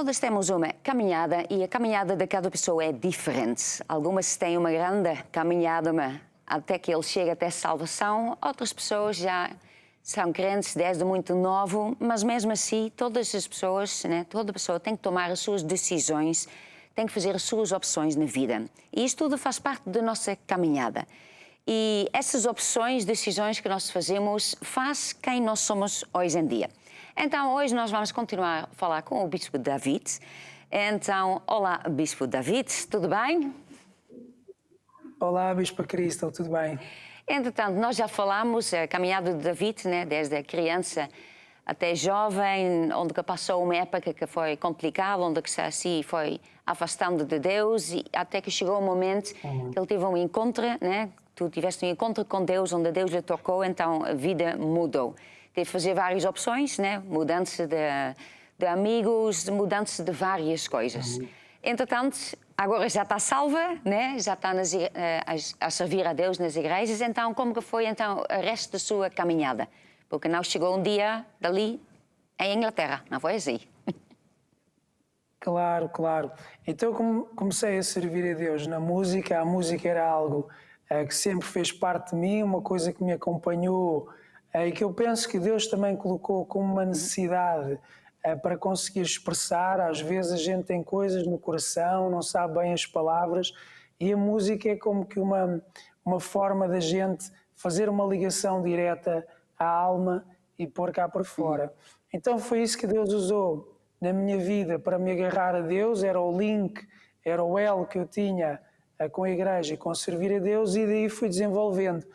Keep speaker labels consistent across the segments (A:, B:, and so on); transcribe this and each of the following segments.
A: Todas temos uma caminhada e a caminhada de cada pessoa é diferente. Algumas têm uma grande caminhada até que ele chega até salvação. Outras pessoas já são crentes desde muito novo, mas mesmo assim todas as pessoas, toda pessoa tem que tomar as suas decisões, tem que fazer as suas opções na vida. E isto tudo faz parte da nossa caminhada. E essas opções, decisões que nós fazemos, faz quem nós somos hoje em dia. Então, hoje nós vamos continuar a falar com o Bispo David. Então, olá, Bispo David, tudo bem?
B: Olá, Bispa Cristal, tudo bem?
A: Entretanto, nós já falámos a caminhada de David, desde a criança até jovem, onde passou uma época que foi complicada, onde que assim foi afastando de Deus, e até que chegou o momento que ele teve um encontro, Tu tiveste um encontro com Deus, onde Deus lhe tocou, então a vida mudou. Teve que fazer várias opções, mudança de amigos, mudança de várias coisas. Entretanto, agora já está salva, já está a servir a Deus nas igrejas, então como que foi então, o resto da sua caminhada? Porque não chegou um dia dali em Inglaterra, não foi assim?
B: Claro, claro. Então comecei a servir a Deus na música. A música era algo que sempre fez parte de mim, uma coisa que me acompanhou e que eu penso que Deus também colocou como uma necessidade para conseguir expressar. Às vezes a gente tem coisas no coração, não sabe bem as palavras, e a música é como que uma forma da gente fazer uma ligação direta à alma e pôr cá para fora. Então foi isso que Deus usou na minha vida para me agarrar a Deus. Era o link, era o elo que eu tinha com a igreja e com servir a Deus, e daí fui desenvolvendo.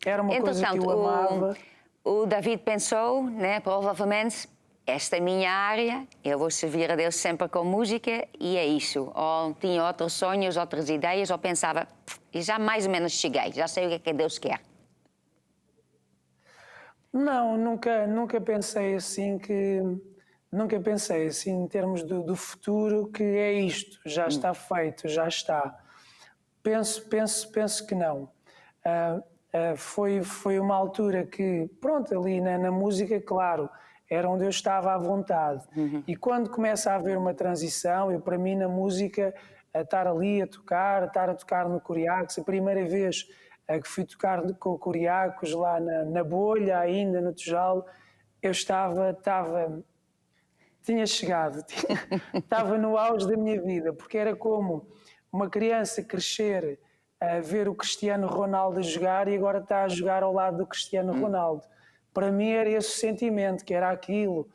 B: Era uma coisa que eu amava.
A: O David pensou, provavelmente, esta é a minha área, eu vou servir a Deus sempre com música, e é isso. Ou tinha outros sonhos, outras ideias, ou pensava, e já mais ou menos cheguei, já sei o que é que Deus quer.
B: Não, nunca pensei assim Nunca pensei assim em termos do futuro, que é isto, já está feito, já está. Penso que não. Foi uma altura que, pronto, ali na música, claro, era onde eu estava à vontade. E quando começa a haver uma transição, para mim na música, estar ali estar a tocar no Coriacos, a primeira vez que fui tocar com o Coriacos lá na bolha, ainda no Tejal, eu tinha chegado, estava no auge da minha vida, porque era como uma criança crescer a ver o Cristiano Ronaldo a jogar e agora está a jogar ao lado do Cristiano Ronaldo. Para mim era esse o sentimento, que era aquilo,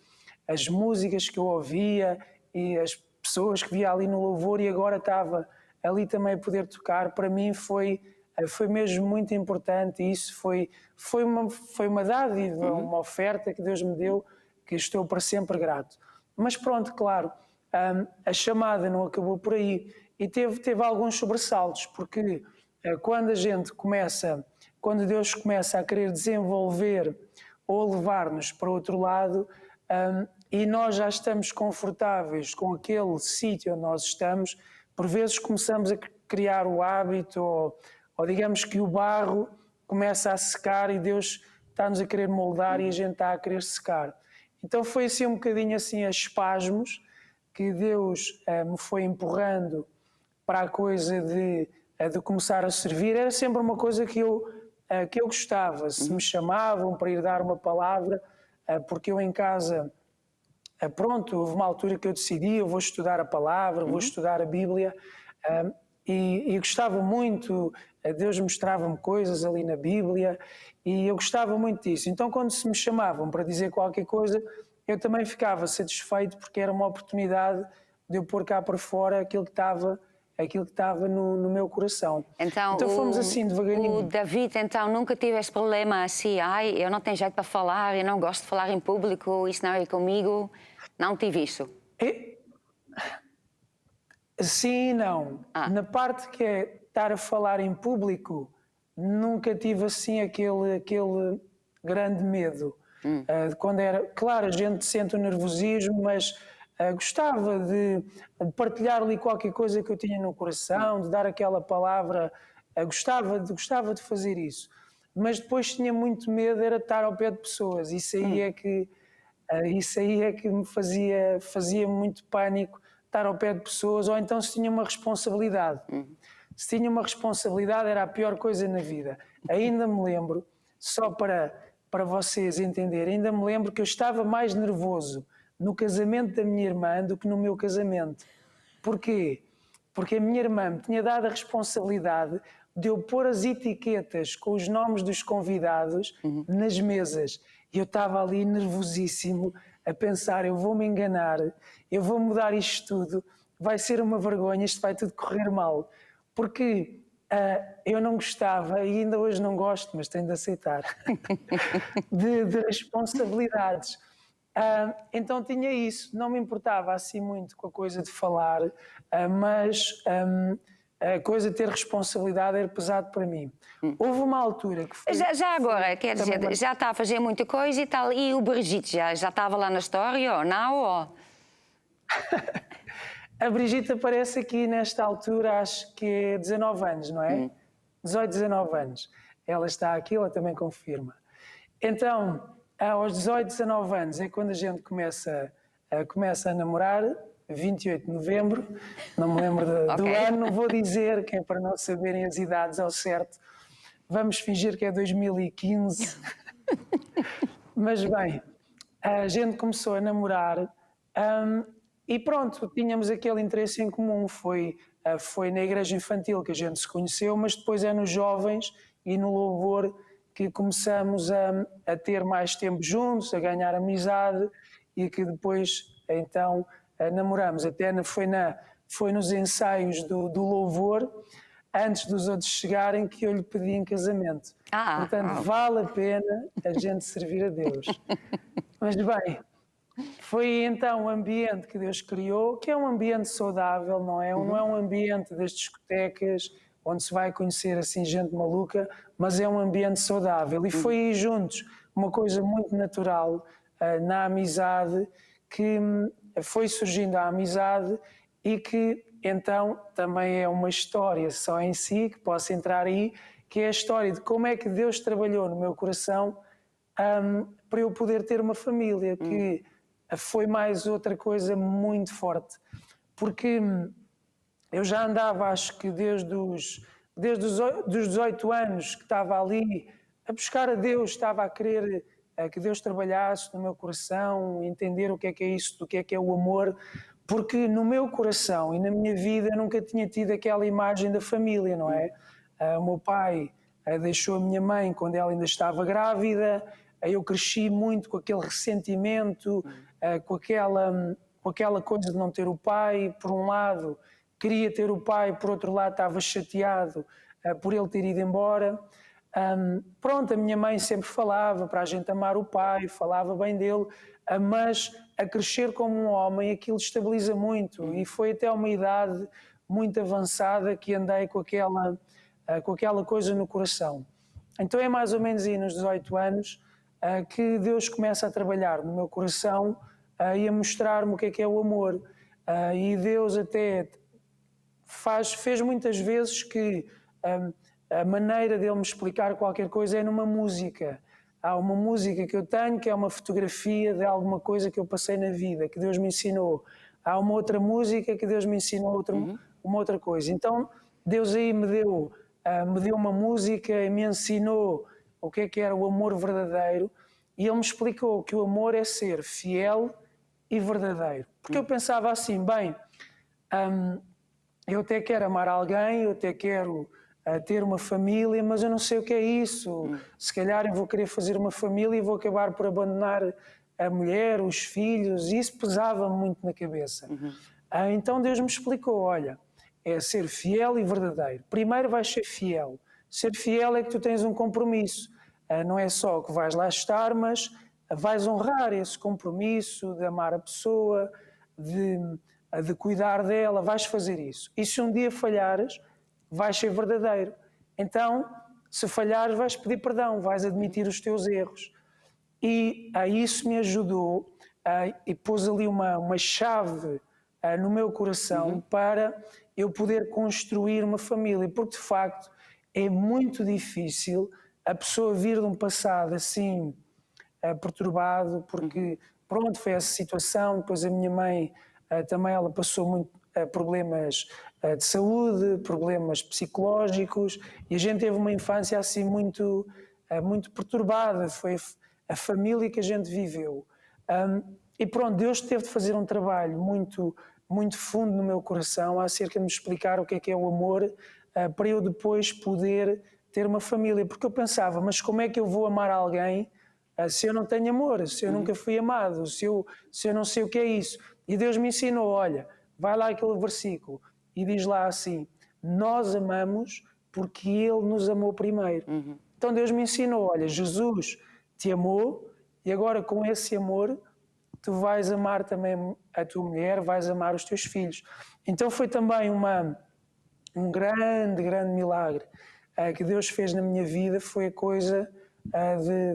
B: as músicas que eu ouvia e as pessoas que via ali no louvor, e agora estava ali também a poder tocar. Para mim foi mesmo muito importante, e isso foi uma dádiva, uma oferta que Deus me deu, que estou para sempre grato. Mas pronto, claro, a chamada não acabou por aí, e teve alguns sobressaltos, porque quando Deus começa a querer desenvolver ou levar-nos para outro lado, e nós já estamos confortáveis com aquele sítio onde nós estamos, por vezes começamos a criar o hábito, ou digamos que o barro começa a secar e Deus está-nos a querer moldar e a gente está a querer secar. Então foi assim um bocadinho assim a espasmos, que Deus me foi empurrando para a coisa de começar a servir. Era sempre uma coisa que eu gostava. Se me chamavam para ir dar uma palavra, porque eu em casa, pronto, houve uma altura que eu decidi, eu vou estudar a palavra, vou estudar a Bíblia, e gostava muito, Deus mostrava-me coisas ali na Bíblia, e eu gostava muito disso. Então quando se me chamavam para dizer qualquer coisa, eu também ficava satisfeito, porque era uma oportunidade de eu pôr cá para fora aquilo que estava no meu coração. Então fomos assim devagarinho.
A: O David, então, nunca tive esse problema assim, eu não tenho jeito para falar, eu não gosto de falar em público, isso não é comigo. Não tive isso.
B: Sim e não. Na parte que é estar a falar em público, nunca tive assim aquele grande medo. Quando era, claro, a gente sente o nervosismo, mas gostava de partilhar ali qualquer coisa que eu tinha no coração, de dar aquela palavra, gostava de fazer isso. Mas depois tinha muito medo, era estar ao pé de pessoas. Isso aí é que Isso aí é que me fazia muito pânico estar ao pé de pessoas, ou então se tinha uma responsabilidade. Se tinha uma responsabilidade era a pior coisa na vida. Ainda me lembro, só para vocês entenderem, ainda me lembro que eu estava mais nervoso no casamento da minha irmã do que no meu casamento. Porquê? Porque a minha irmã me tinha dado a responsabilidade de eu pôr as etiquetas com os nomes dos convidados nas mesas. E eu estava ali nervosíssimo a pensar, eu vou me enganar, eu vou mudar isto tudo, vai ser uma vergonha, isto vai tudo correr mal. Porque eu não gostava, e ainda hoje não gosto, mas tenho de aceitar, de responsabilidades. Então tinha isso, não me importava assim muito com a coisa de falar, mas a coisa de ter responsabilidade era pesado para mim. Houve uma altura que foi...
A: Já agora, quer dizer,
B: também-
A: já está a fazer muita coisa e tal, e o Brigitte já estava lá na história, ou não? Ou...
B: A Brigitte aparece aqui nesta altura, acho que é 19 anos, não é? 18, 19 anos. Ela está aqui, ela também confirma. Então, aos 18, 19 anos é quando a gente começa a namorar, 28 de novembro, não me lembro do
A: Ok.
B: ano, não vou dizer, que é para não saberem as idades ao certo. Vamos fingir que é 2015. Mas bem, a gente começou a namorar e pronto, tínhamos aquele interesse em comum. Foi na igreja infantil que a gente se conheceu, mas depois é nos jovens e no louvor que começamos a ter mais tempo juntos, a ganhar amizade e que depois então namoramos. Até foi nos ensaios do louvor, antes dos outros chegarem, que eu lhe pedi em casamento. Portanto, vale a pena a gente servir a Deus. Mas bem, foi então o ambiente que Deus criou, que é um ambiente saudável, não é? Não é um ambiente das discotecas, onde se vai conhecer assim gente maluca, mas é um ambiente saudável. E foi aí juntos, uma coisa muito natural, na amizade, que foi surgindo a amizade e que então também é uma história só em si, que posso entrar aí, que é a história de como é que Deus trabalhou no meu coração para eu poder ter uma família, que foi mais outra coisa muito forte. Porque eu já andava, acho que desde os 18 anos, que estava ali a buscar a Deus, estava a querer que Deus trabalhasse no meu coração, entender o que é isso, do que é o amor, porque no meu coração e na minha vida eu nunca tinha tido aquela imagem da família, não é? O meu pai deixou a minha mãe quando ela ainda estava grávida, eu cresci muito com aquele ressentimento, com aquela coisa de não ter o pai. Por um lado queria ter o pai, por outro lado estava chateado por ele ter ido embora. Pronto, a minha mãe sempre falava para a gente amar o pai, falava bem dele, mas a crescer como um homem aquilo estabiliza muito, e foi até uma idade muito avançada que andei com aquela coisa no coração. Então é mais ou menos aí nos 18 anos que Deus começa a trabalhar no meu coração e a mostrar-me o que é o amor. E Deus até fez muitas vezes que a maneira dele me explicar qualquer coisa é numa música. Há uma música que eu tenho que é uma fotografia de alguma coisa que eu passei na vida, que Deus me ensinou. Há uma outra música que Deus me ensinou uma outra coisa. Então Deus aí me deu uma música e me ensinou o que era o amor verdadeiro, e Ele me explicou que o amor é ser fiel e verdadeiro. Porque eu pensava assim, bem, eu até quero amar alguém, eu até quero ter uma família, mas eu não sei o que é isso. Se calhar eu vou querer fazer uma família e vou acabar por abandonar a mulher, os filhos, e isso pesava-me muito na cabeça. Então Deus me explicou, olha, é ser fiel e verdadeiro. Primeiro vais ser fiel. Ser fiel é que tu tens um compromisso. Não é só que vais lá estar, mas vais honrar esse compromisso de amar a pessoa, de cuidar dela, vais fazer isso. E se um dia falhares, vais ser verdadeiro. Então, se falhares, vais pedir perdão, vais admitir os teus erros. E isso me ajudou e pôs ali uma chave no meu coração para eu poder construir uma família, porque de facto é muito difícil a pessoa vir de um passado assim perturbado, porque pronto, foi essa situação. Depois a minha mãe também ela passou muito problemas de saúde, problemas psicológicos, e a gente teve uma infância assim muito perturbada. Foi a família que a gente viveu. E pronto, Deus teve de fazer um trabalho muito fundo no meu coração acerca de me explicar o que é o amor, para eu depois poder ter uma família. Porque eu pensava, mas como é que eu vou amar alguém se eu não tenho amor, se eu nunca fui amado, se eu não sei o que é isso? E Deus me ensinou, olha, vai lá aquele versículo e diz lá assim, nós amamos porque Ele nos amou primeiro. Então Deus me ensinou, olha, Jesus te amou e agora com esse amor tu vais amar também a tua mulher, vais amar os teus filhos. Então foi também um grande milagre que Deus fez na minha vida, foi a coisa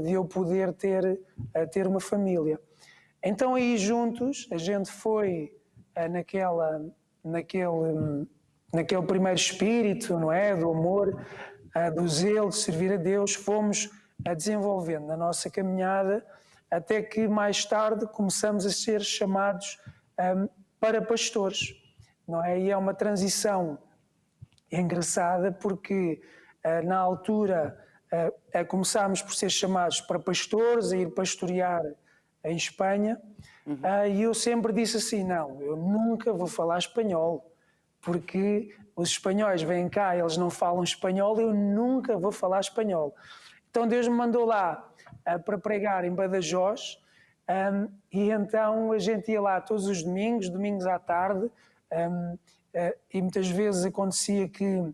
B: de eu poder ter uma família. Então aí juntos a gente foi naquele primeiro espírito, não é? Do amor, do zelo de servir a Deus, fomos desenvolvendo na nossa caminhada até que mais tarde começamos a ser chamados para pastores, não é? E é uma transição engraçada porque na altura começámos por ser chamados para pastores, a ir pastorear em Espanha, e eu sempre disse assim, não, eu nunca vou falar espanhol, porque os espanhóis vêm cá, eles não falam espanhol, eu nunca vou falar espanhol. Então Deus me mandou lá para pregar em Badajoz, e então a gente ia lá todos os domingos à tarde, e muitas vezes acontecia que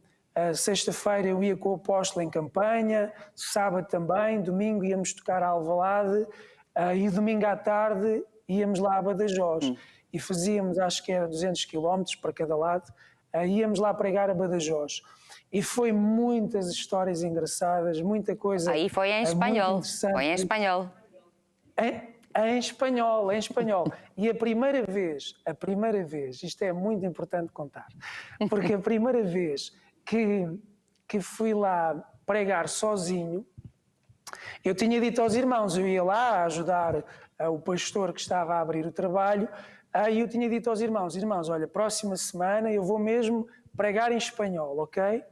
B: sexta-feira eu ia com o apóstolo em campanha, sábado também, domingo íamos tocar a Alvalade, e domingo à tarde íamos lá a Badajoz. E fazíamos, acho que era 200 quilómetros para cada lado, íamos lá pregar a Badajoz. E foi muitas histórias engraçadas, muita coisa.
A: Aí foi em espanhol. Foi em espanhol.
B: Em espanhol. E a primeira vez, isto é muito importante contar, porque a primeira vez que fui lá pregar sozinho, eu tinha dito aos irmãos, eu ia lá ajudar o pastor que estava a abrir o trabalho, e eu tinha dito aos irmãos, olha, próxima semana eu vou mesmo pregar em espanhol, ok?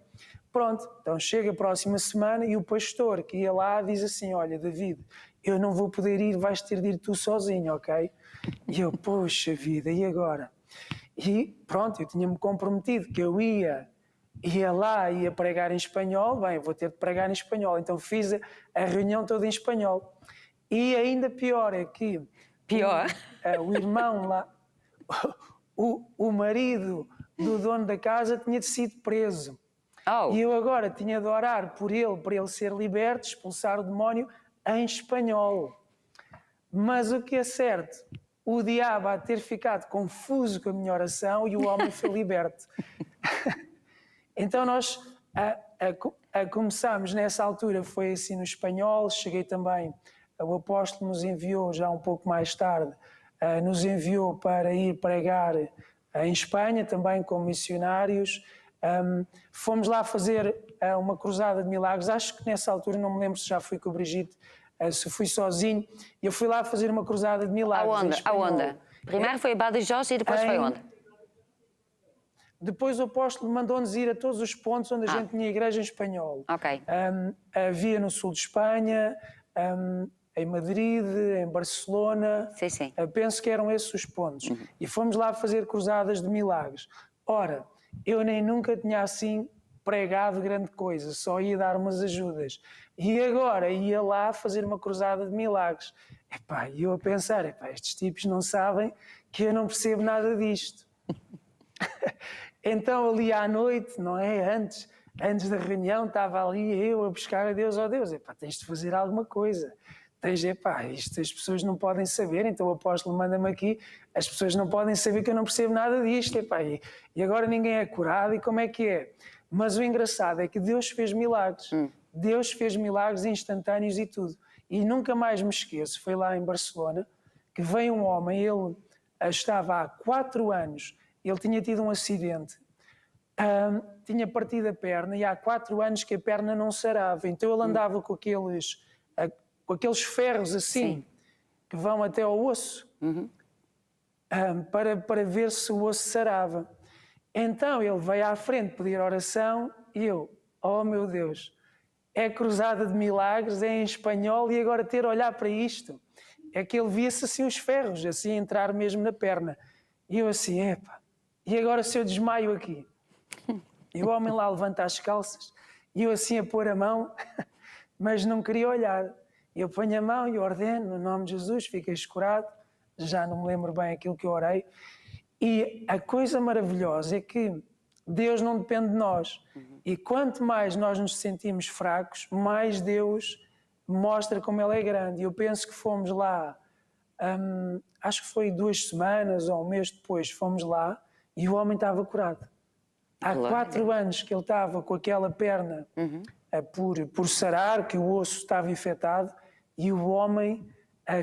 B: Pronto, então chega a próxima semana e o pastor que ia lá diz assim, olha, David, eu não vou poder ir, vais ter de ir tu sozinho, ok? E eu, poxa vida, e agora? E pronto, eu tinha-me comprometido que eu ia lá, ia pregar em espanhol, bem, vou ter de pregar em espanhol, então fiz a reunião toda em espanhol. E ainda pior é que o irmão lá, o marido do dono da casa tinha sido preso.
A: Oh.
B: E eu agora tinha de orar por ele, para ele ser liberto, expulsar o demónio em espanhol. Mas o que é certo, o diabo há de ter ficado confuso com a minha oração e o homem foi liberto. Então nós começámos nessa altura, foi assim no espanhol, cheguei também, o apóstolo nos enviou já um pouco mais tarde, nos enviou para ir pregar em Espanha, também como missionários. Fomos lá fazer uma cruzada de milagres, acho que nessa altura, não me lembro se já fui com o Brigitte, se fui sozinho, eu fui lá fazer uma cruzada de milagres.
A: Aonde? Primeiro foi Badajoz e depois foi onde?
B: Depois o apóstolo mandou-nos ir a todos os pontos onde a gente tinha igreja em espanhol.
A: Ok.
B: Havia no sul de Espanha, em Madrid, em Barcelona.
A: Sim.
B: Penso que eram esses os pontos. E fomos lá fazer cruzadas de milagres. Ora, eu nem nunca tinha assim pregado grande coisa, só ia dar umas ajudas. E agora ia lá fazer uma cruzada de milagres. E eu a pensar, estes tipos não sabem que eu não percebo nada disto. Então ali à noite, não é? Antes da reunião, estava ali eu a buscar a Deus, Deus, tens de fazer alguma coisa. Isto as pessoas não podem saber, então o apóstolo manda-me aqui, as pessoas não podem saber que eu não percebo nada disto, e agora ninguém é curado, e como é que é? Mas o engraçado é que Deus fez milagres, Deus fez milagres instantâneos e tudo, e nunca mais me esqueço, foi lá em Barcelona, que veio um homem, ele estava há 4 anos, ele tinha tido um acidente, tinha partido a perna, e há 4 anos que a perna não sarava, então ele andava com aqueles ferros assim. que vão até ao osso, para ver se o osso sarava. Então ele veio à frente pedir oração e eu, oh meu Deus, é cruzada de milagres, é em espanhol e agora ter a olhar para isto. É que ele via-se assim os ferros, assim entrar mesmo na perna. E eu assim, epa, e agora se eu desmaio aqui? E o homem lá levanta as calças e eu assim a pôr a mão, mas não queria olhar. Eu ponho a mão e ordeno, no nome de Jesus, ficas curado. Já não me lembro bem aquilo que eu orei. E a coisa maravilhosa é que Deus não depende de nós. E quanto mais nós nos sentimos fracos, mais Deus mostra como Ele é grande. E eu penso que fomos lá, acho que foi 2 semanas ou um mês depois, fomos lá e o homem estava curado. Há 4 anos que ele estava com aquela perna por sarar, que o osso estava infectado, e o homem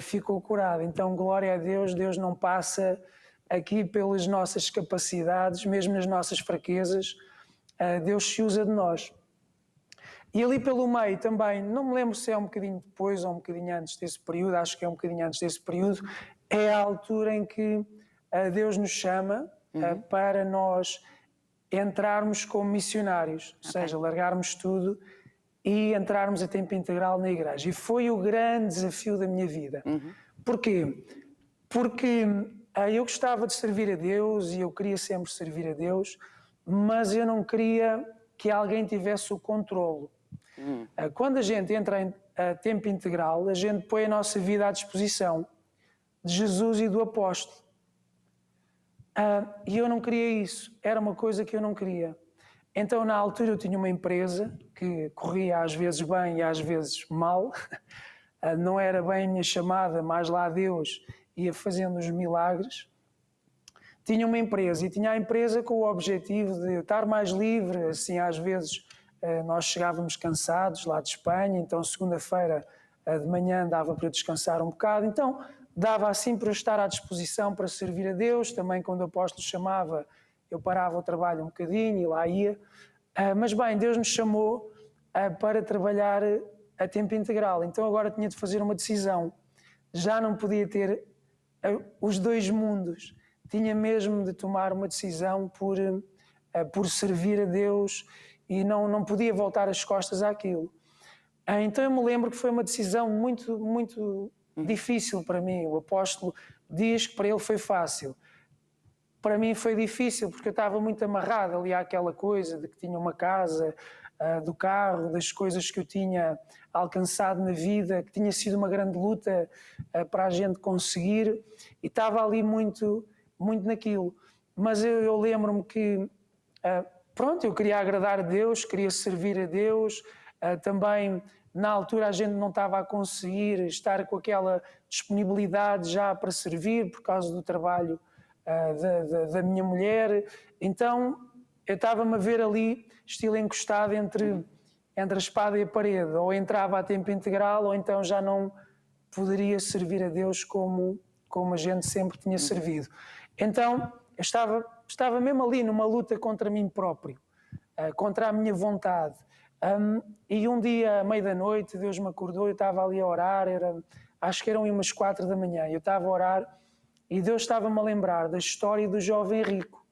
B: ficou curado. Então, glória a Deus, Deus não passa aqui pelas nossas capacidades, mesmo nas nossas fraquezas, Deus se usa de nós. E ali pelo meio também, não me lembro se é um bocadinho depois ou um bocadinho antes desse período, acho que é um bocadinho antes desse período, é a altura em que Deus nos chama para nós entrarmos como missionários, ou seja, largarmos tudo e entrarmos a tempo integral na igreja. E foi o grande desafio da minha vida. Porquê? Porque eu gostava de servir a Deus e eu queria sempre servir a Deus, mas eu não queria que alguém tivesse o controlo. Quando a gente entra em tempo integral, a gente põe a nossa vida à disposição de Jesus e do apóstolo. E eu não queria isso, era uma coisa que eu não queria. Então, na altura, eu tinha uma empresa que corria às vezes bem e às vezes mal. Não era bem a minha chamada, mas lá Deus ia fazendo os milagres. Tinha uma empresa e tinha a empresa com o objetivo de eu estar mais livre. Assim, às vezes, nós chegávamos cansados lá de Espanha, então segunda-feira de manhã dava para eu descansar um bocado. Então, dava assim para eu estar à disposição para servir a Deus. Também quando o apóstolo chamava, eu parava o trabalho um bocadinho e lá ia. Mas bem, Deus nos chamou para trabalhar a tempo integral. Então agora tinha de fazer uma decisão. Já não podia ter os 2 mundos. Tinha mesmo de tomar uma decisão por servir a Deus e não podia voltar as costas àquilo. Então eu me lembro que foi uma decisão muito, muito difícil para mim. O apóstolo diz que para ele foi fácil. Para mim foi difícil porque eu estava muito amarrado ali àquela coisa de que tinha uma casa, do carro, das coisas que eu tinha alcançado na vida, que tinha sido uma grande luta para a gente conseguir, e estava ali muito, muito naquilo. Mas eu lembro-me que, pronto, eu queria agradar a Deus, queria servir a Deus, também na altura a gente não estava a conseguir estar com aquela disponibilidade já para servir por causa do trabalho da minha mulher. Então eu estava-me a ver ali, estilo encostado entre a espada e a parede. Ou entrava a tempo integral, ou então já não poderia servir a Deus como a gente sempre tinha servido. Então eu estava mesmo ali numa luta contra mim próprio, contra a minha vontade. E um dia, à meia da noite, Deus me acordou, eu estava ali a orar, acho que eram umas 4 da manhã, eu estava a orar e Deus estava-me a lembrar da história do jovem rico.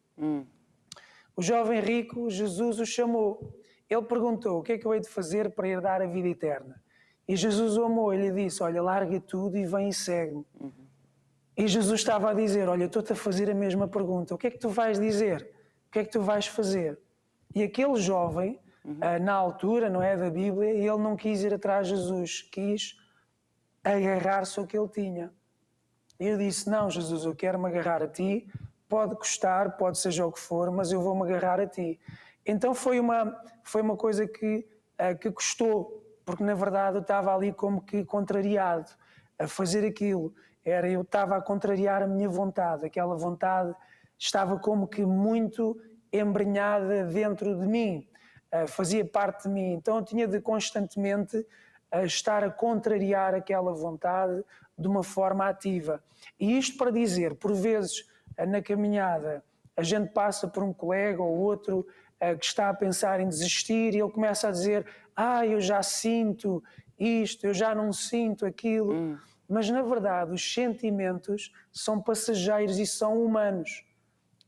B: O jovem rico, Jesus o chamou. Ele perguntou: o que é que eu hei de fazer para herdar a vida eterna? E Jesus o amou, ele disse: olha, larga tudo e vem e segue-me. E Jesus estava a dizer: olha, estou-te a fazer a mesma pergunta, o que é que tu vais dizer? O que é que tu vais fazer? E aquele jovem, na altura, não é, da Bíblia, ele não quis ir atrás de Jesus, quis agarrar-se ao que ele tinha. E eu disse: não, Jesus, eu quero me agarrar a ti, pode custar, pode seja o que for, mas eu vou me agarrar a ti. Então foi uma coisa que custou, porque na verdade eu estava ali como que contrariado a fazer aquilo. Eu estava a contrariar a minha vontade, aquela vontade estava como que muito embrenhada dentro de mim, fazia parte de mim. Então eu tinha de constantemente estar a contrariar aquela vontade de uma forma ativa. E isto para dizer, por vezes na caminhada a gente passa por um colega ou outro que está a pensar em desistir e ele começa a dizer: eu já sinto isto, eu já não sinto aquilo. mas na verdade os sentimentos são passageiros e são humanos.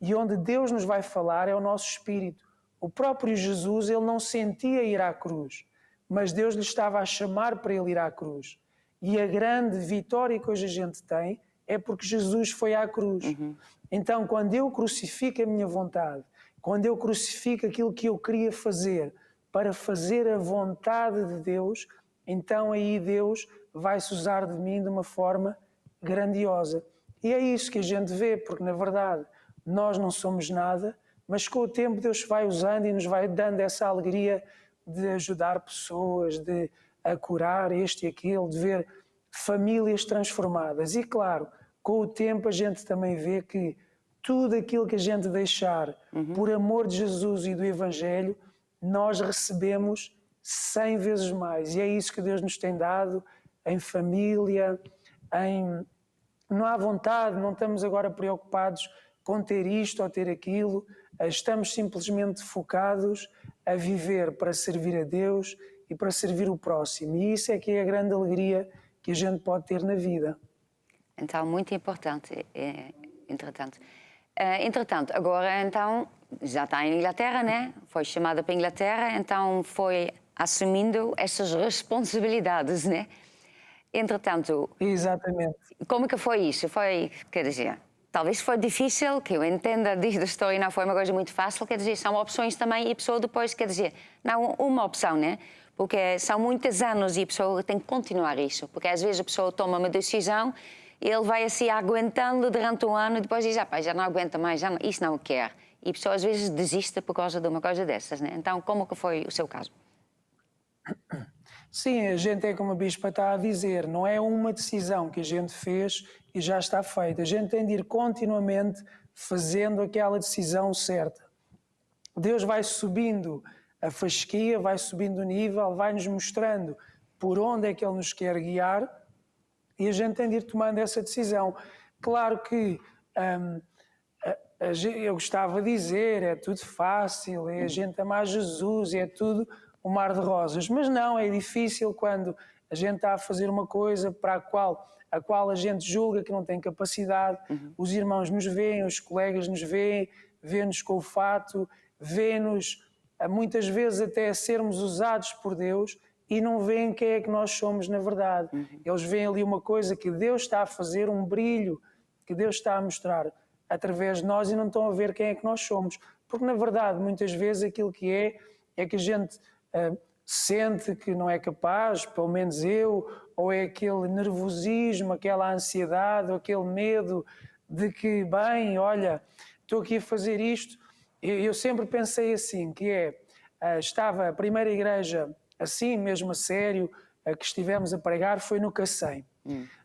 B: E onde Deus nos vai falar é o nosso espírito. O próprio Jesus, ele não sentia ir à cruz, mas Deus lhe estava a chamar para ele ir à cruz. E a grande vitória que hoje a gente tem é porque Jesus foi à cruz. Então, quando eu crucifico a minha vontade, quando eu crucifico aquilo que eu queria fazer para fazer a vontade de Deus, então aí Deus vai se usar de mim de uma forma grandiosa. E é isso que a gente vê, porque na verdade nós não somos nada, mas com o tempo Deus vai usando e nos vai dando essa alegria de ajudar pessoas, de a curar este e aquilo, de ver famílias transformadas. E claro, com o tempo a gente também vê que tudo aquilo que a gente deixar por amor de Jesus e do Evangelho, nós recebemos 100 vezes mais. E é isso que Deus nos tem dado em família, não há vontade, não estamos agora preocupados com ter isto ou ter aquilo, estamos simplesmente focados a viver para servir a Deus e para servir o próximo. E isso é que é a grande alegria que a gente pode ter na vida.
A: Então, muito importante, entretanto, agora então já está em Inglaterra, né? Foi chamada para a Inglaterra, então foi assumindo essas responsabilidades, né? Entretanto,
B: Exatamente.
A: como que foi isso? Foi, quer dizer, talvez foi difícil, que eu entenda da história, não foi uma coisa muito fácil, quer dizer, são opções também e a pessoa depois, quer dizer, não uma opção, né? Porque são muitos anos e a pessoa tem que continuar isso, porque às vezes a pessoa toma uma decisão, ele vai assim aguentando durante um ano e depois diz, já não aguenta mais, isso não quer. E a pessoa às vezes desiste por causa de uma coisa dessas, né? Então, como que foi o seu caso?
B: Sim, a gente é como a Bispa está a dizer, não é uma decisão que a gente fez e já está feita. A gente tem de ir continuamente fazendo aquela decisão certa. Deus vai subindo a fasquia, vai subindo o nível, vai nos mostrando por onde é que Ele nos quer guiar e a gente tem de ir tomando essa decisão. Claro que eu gostava de dizer, é tudo fácil, é a gente amar Jesus, é tudo um mar de rosas, mas não, é difícil quando a gente está a fazer uma coisa para a qual a gente julga que não tem capacidade, os irmãos nos veem, os colegas nos veem, vê-nos com o fato, vê-nos muitas vezes até sermos usados por Deus e não veem quem é que nós somos na verdade. Eles veem ali uma coisa que Deus está a fazer, um brilho que Deus está a mostrar através de nós e não estão a ver quem é que nós somos. Porque na verdade muitas vezes aquilo que é que a gente sente que não é capaz, pelo menos eu, ou é aquele nervosismo, aquela ansiedade, ou aquele medo de que, bem, olha, estou aqui a fazer isto. Eu sempre pensei assim, que estava a primeira igreja assim, mesmo a sério, que estivemos a pregar, foi no Cacém.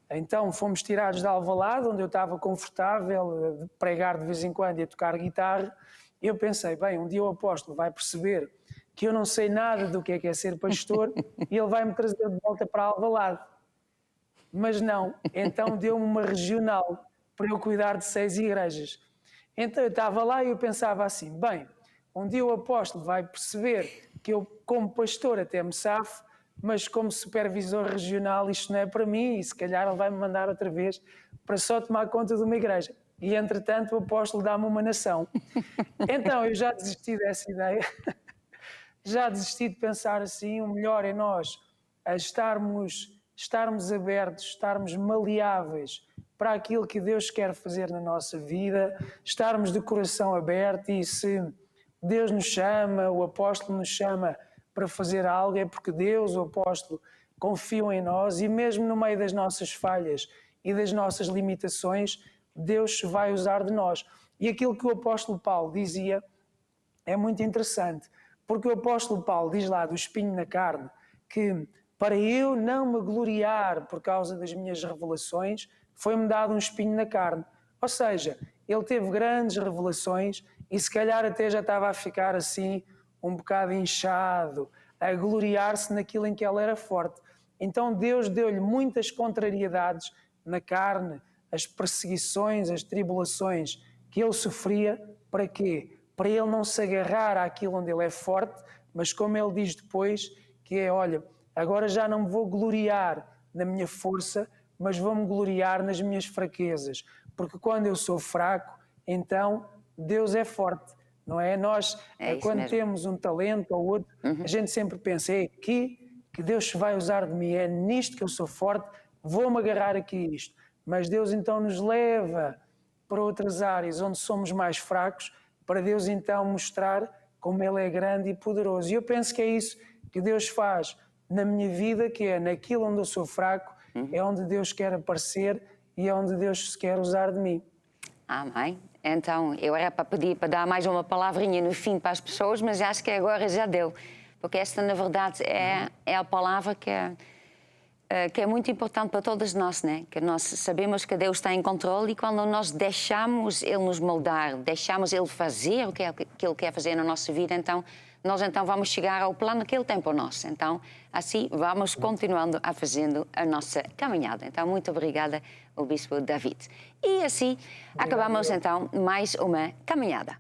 B: Então fomos tirados de Alvalade, onde eu estava confortável de pregar de vez em quando e a tocar guitarra. E eu pensei, bem, um dia o apóstolo vai perceber que eu não sei nada do que é ser pastor e ele vai me trazer de volta para Alvalade. Mas não, então deu-me uma regional para eu cuidar de 6 igrejas. Então eu estava lá e eu pensava assim, bem, um dia o apóstolo vai perceber que eu como pastor até me safo, mas como supervisor regional isto não é para mim e se calhar ele vai-me mandar outra vez para só tomar conta de uma igreja. E entretanto o apóstolo dá-me uma nação. Então eu já desisti dessa ideia. Já desisti de pensar assim, o melhor é nós estarmos abertos, estarmos maleáveis para aquilo que Deus quer fazer na nossa vida, estarmos de coração aberto e se Deus nos chama, o apóstolo nos chama para fazer algo, é porque Deus, o apóstolo, confiam em nós e mesmo no meio das nossas falhas e das nossas limitações, Deus se vai usar de nós. E aquilo que o apóstolo Paulo dizia é muito interessante, porque o apóstolo Paulo diz lá do espinho na carne, que para eu não me gloriar por causa das minhas revelações, foi-me dado um espinho na carne. Ou seja, ele teve grandes revelações e se calhar até já estava a ficar assim, um bocado inchado, a gloriar-se naquilo em que ele era forte. Então Deus deu-lhe muitas contrariedades na carne, as perseguições, as tribulações que ele sofria, para quê? Para ele não se agarrar àquilo onde ele é forte, mas como ele diz depois, que é, olha, agora já não me vou gloriar na minha força, mas vou-me gloriar nas minhas fraquezas, porque quando eu sou fraco, então Deus é forte, não é? Nós,
A: É isso
B: quando
A: mesmo.
B: temos um talento ou outro, a gente sempre pensa, é aqui que Deus se vai usar de mim, é nisto que eu sou forte, vou-me agarrar aqui a isto. Mas Deus então nos leva para outras áreas onde somos mais fracos, para Deus então mostrar como Ele é grande e poderoso. E eu penso que é isso que Deus faz na minha vida, que é naquilo onde eu sou fraco, é onde Deus quer aparecer e é onde Deus se quer usar de mim.
A: Amém. Então, eu era para pedir para dar mais uma palavrinha no fim para as pessoas, mas acho que agora já deu. Porque esta, na verdade, é a palavra que é muito importante para todos nós, né? Que nós sabemos que Deus está em controle e quando nós deixamos Ele nos moldar, deixamos Ele fazer o que Ele quer fazer na nossa vida, então nós vamos chegar ao plano que Ele tem para nós. Então, assim, vamos continuando a fazendo a nossa caminhada. Então, muito obrigada ao Bispo David. E assim, acabamos então mais uma caminhada.